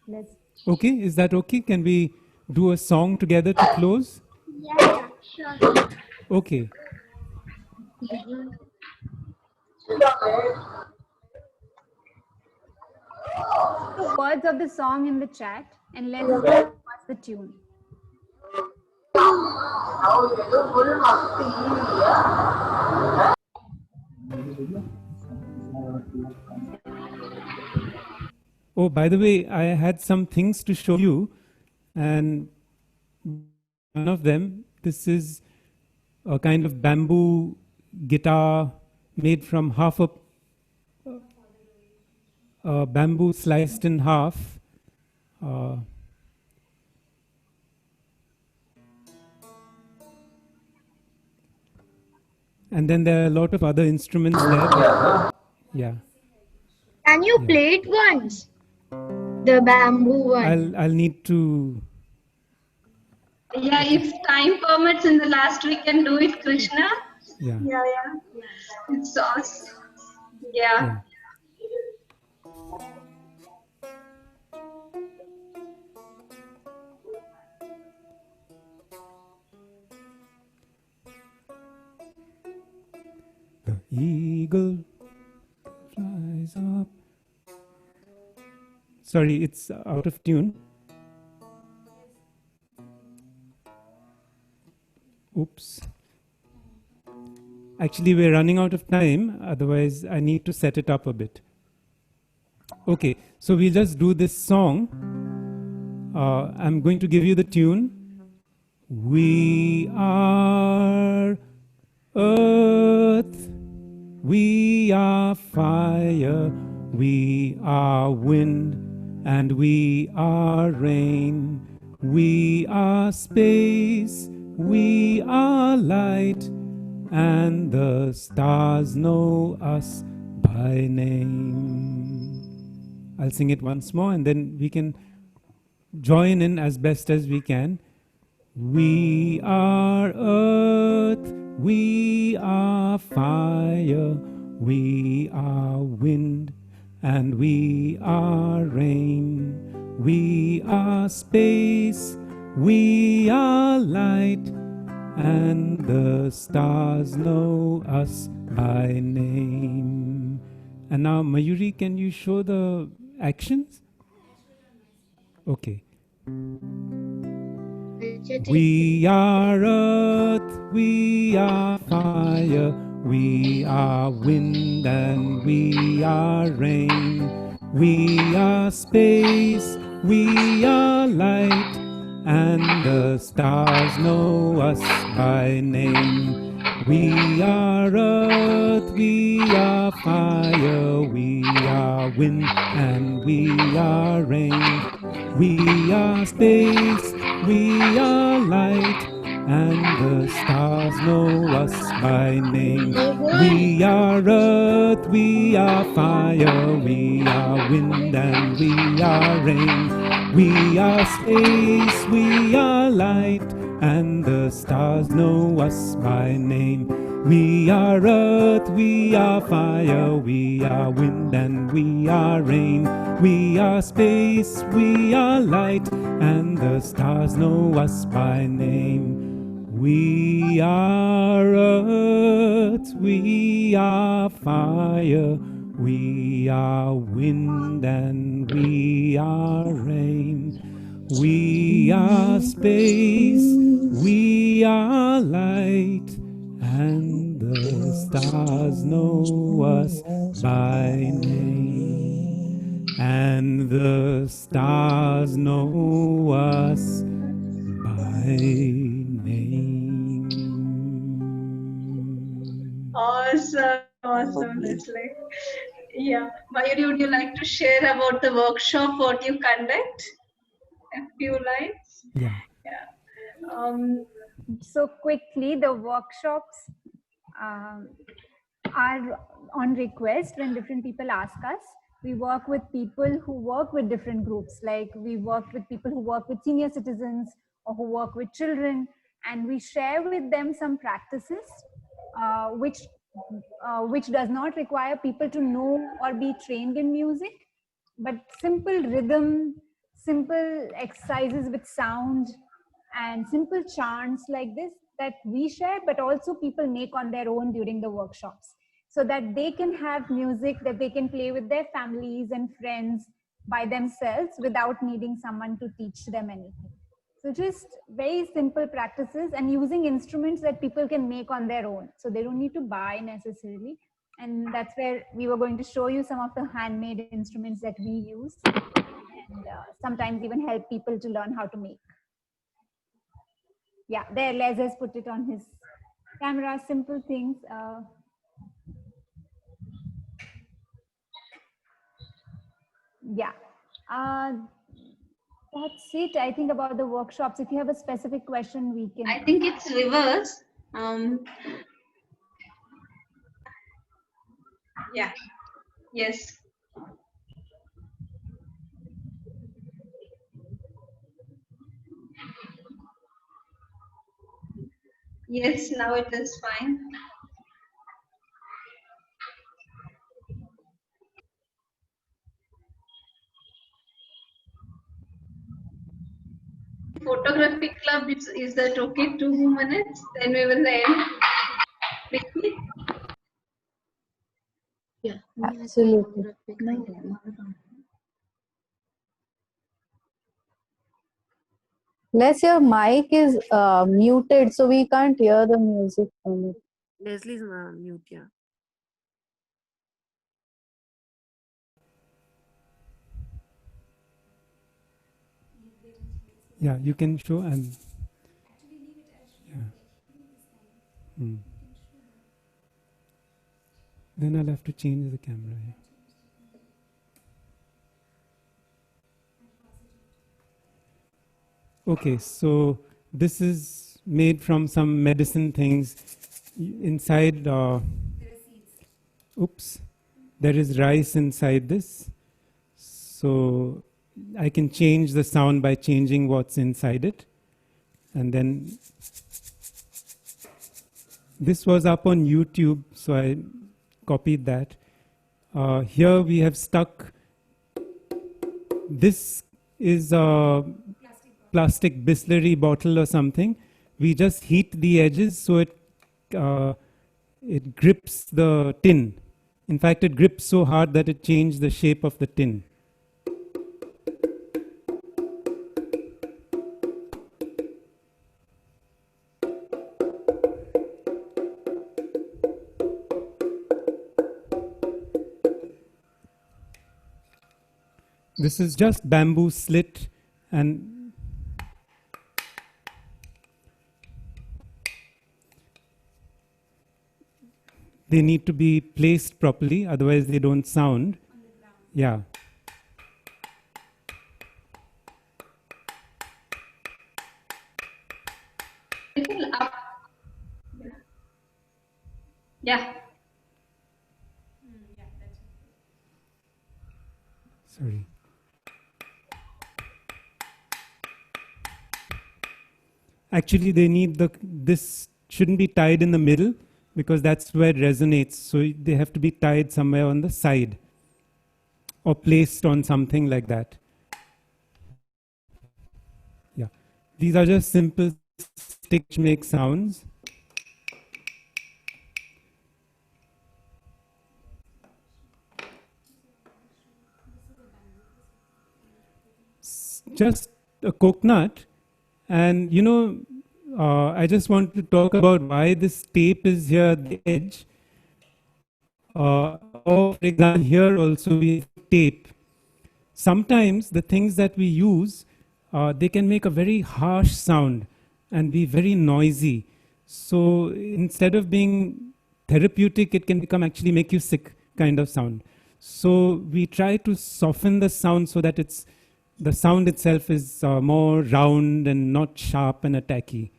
Let's. Okay, is that okay? Can we do a song together to close? Yeah, sure. Okay. The words of the song in the chat, and let's watch the tune. Oh, by the way, I had some things to show you, and one of them, this is a kind of bamboo guitar made from half a bamboo sliced in half. And then there are a lot of other instruments there. Yeah. Can you play it once? The bamboo one. I'll need to. Yeah, if time permits in the last we can do it, Krishna. Yeah. Yeah. It's awesome. Yeah. The eagle flies up. Sorry, it's out of tune. Oops. Actually, we're running out of time. Otherwise, I need to set it up a bit. Okay, so we'll just do this song. I'm going to give you the tune. We are earth. We are fire. We are wind. And we are rain. We are space. We are light. And the stars know us by name. I'll sing it once more and then we can join in as best as we can. We are earth, we are fire, We are wind and we are rain. We are space, we are light, and the stars know us by name. And now, Mayuri, can you show the actions? Okay. We are earth, we are fire, we are wind and we are rain. We are space, we are light, and the stars know us by name. We are earth, we are fire, we are wind and we are rain. We are space, we are light, and the stars know us by name. We are earth, we are fire, we are wind and we are rain. We are space, we are light, and the stars know us by name. We are earth, we are fire, we are wind and we are rain. We are space, we are light, and the stars know us by name. We are earth, we are fire, we are wind and we are rain. We are space, we are light, and the stars know us by name. And the stars know us by name. Awesome, Leslie. Yeah, Mayuri, would you like to share about the workshop, what you conduct? A few lines? Yeah. So quickly, the workshops are on request when different people ask us. We work with people who work with different groups, like we work with people who work with senior citizens or who work with children, and we share with them some practices which does not require people to know or be trained in music, but simple rhythm, simple exercises with sound, and simple chants like this that we share, but also people make on their own during the workshops, so that they can have music that they can play with their families and friends by themselves without needing someone to teach them anything. So just very simple practices and using instruments that people can make on their own. So they don't need to buy necessarily. And that's where we were going to show you some of the handmade instruments that we use, and sometimes even help people to learn how to make. Yeah, there Les has put it on his camera, simple things. Yeah. That's it, I think, about the workshops. If you have a specific question, we can. I think it's reverse. Yeah. Yes. Yes, now it is fine. Photography club, is that okay? 2 minutes, then we will end. Vicky? Yeah, absolutely. Les, your mic is muted, so we can't hear the music from it. Leslie's mute, yeah. Yeah, you can show and. Yeah. Then I'll have to change the camera. Yeah. Okay, so this is made from some medicine things. Inside, oops, there is rice inside this. So I can change the sound by changing what's inside it. And then this was up on YouTube, so I copied that. Here we have stuck, this is a plastic Bisleri bottle or something. We just heat the edges so it grips the tin. In fact, it grips so hard that it changed the shape of the tin. This is just bamboo slit, and they need to be placed properly, otherwise they don't sound. Yeah. Little up. Yeah. Sorry. Actually, they need this shouldn't be tied in the middle because that's where it resonates. So they have to be tied somewhere on the side or placed on something like that. Yeah. These are just simple sticks which make sounds. Just a coconut. And you know, I just want to talk about why this tape is here at the edge. Or for example, here also we have tape. Sometimes the things that we use, they can make a very harsh sound and be very noisy. So instead of being therapeutic, it can become actually make you sick kind of sound. So we try to soften the sound so that the sound itself is more round and not sharp and attacky.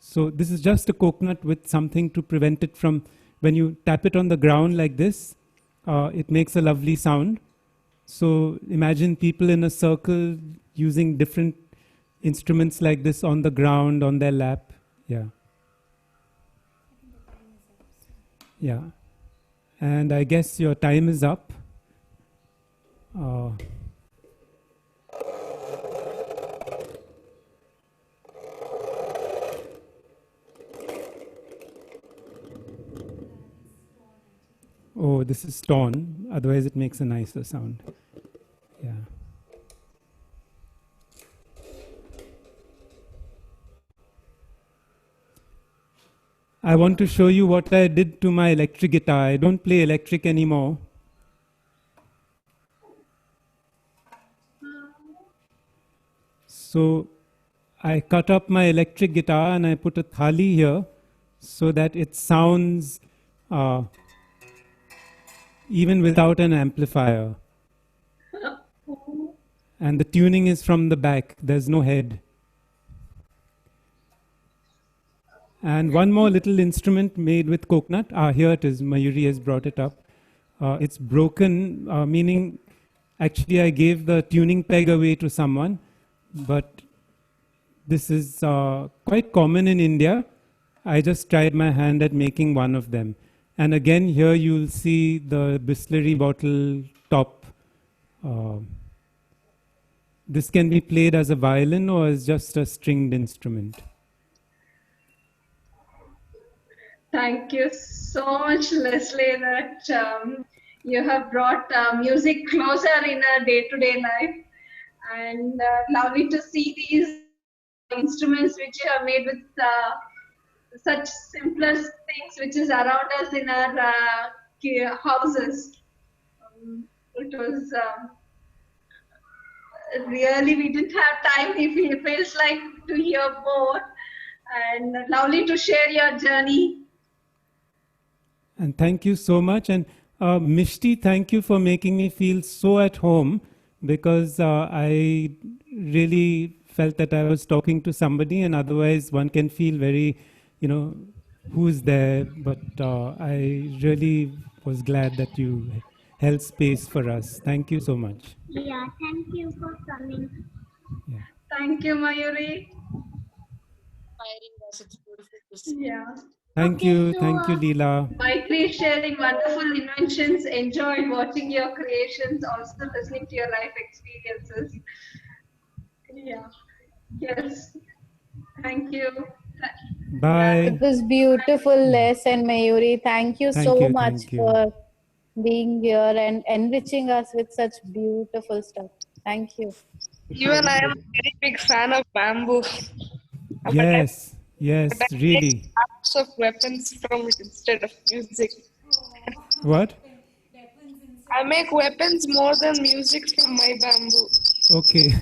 So this is just a coconut with something to prevent it from, when you tap it on the ground like this, it makes a lovely sound. So imagine people in a circle using different instruments like this on the ground, on their lap. Yeah. Yeah. And I guess your time is up. Oh, this is torn. Otherwise, it makes a nicer sound. Yeah. I want to show you what I did to my electric guitar. I don't play electric anymore. So I cut up my electric guitar and I put a thali here so that it sounds even without an amplifier. And the tuning is from the back. There's no head. And one more little instrument made with coconut. Here it is. Mayuri has brought it up. It's broken, meaning actually I gave the tuning peg away to someone. But this is quite common in India. I just tried my hand at making one of them. And again, here you'll see the Bisleri bottle top. This can be played as a violin or as just a stringed instrument. Thank you so much, Leslie, that you have brought music closer in our day-to-day life. And lovely to see these instruments which you have made with such simplest things which is around us in our houses. It was really, we didn't have time. It feels like to hear more, and lovely to share your journey. And thank you so much. And Mishti, thank you for making me feel so at home, because I really felt that I was talking to somebody, and otherwise one can feel very, who's there. But I really was glad that you held space for us. Thank you so much. Yeah, thank you for coming. Yeah. Thank you, Mayuri. inspiring us. It's beautiful to see. Yeah. Thank Okay, you. so, Thank you, Leela. Maitri sharing wonderful inventions. Enjoyed watching your creations, also listening to your life experiences. Yeah. Yes. Thank you. Bye. It was beautiful lesson, Mayuri. Thank you Thank so you. much Thank you. for being here and enriching us with such beautiful stuff. Thank you. Even I am a very big fan of bamboo. Yes. But Yes. I make Really. lots of weapons from it instead of music. What? I make weapons more than music from my bamboo. Okay.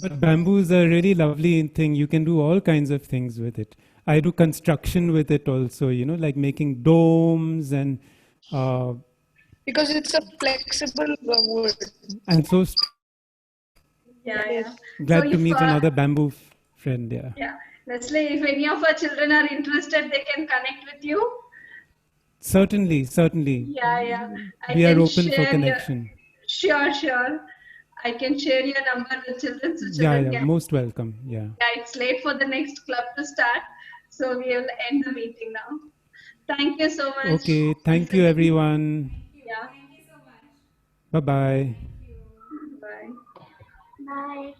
But bamboo is a really lovely thing. You can do all kinds of things with it. I do construction with it also, like making domes uh, Because it's a flexible wood. and so Yeah, yeah. So glad to if meet another bamboo friend. Yeah. yeah, Leslie, if any of our children are interested, they can connect with you. Certainly, certainly. Yeah, yeah. I We are can open for share your. connection. Sure, sure. I can share your number with children so Yeah, children yeah. can. Most welcome. Yeah. Yeah, it's late for the next club to start, so we will end the meeting now. Thank you so much. Okay. once Thank you, again. everyone. Yeah. Bye bye. Bye. bye.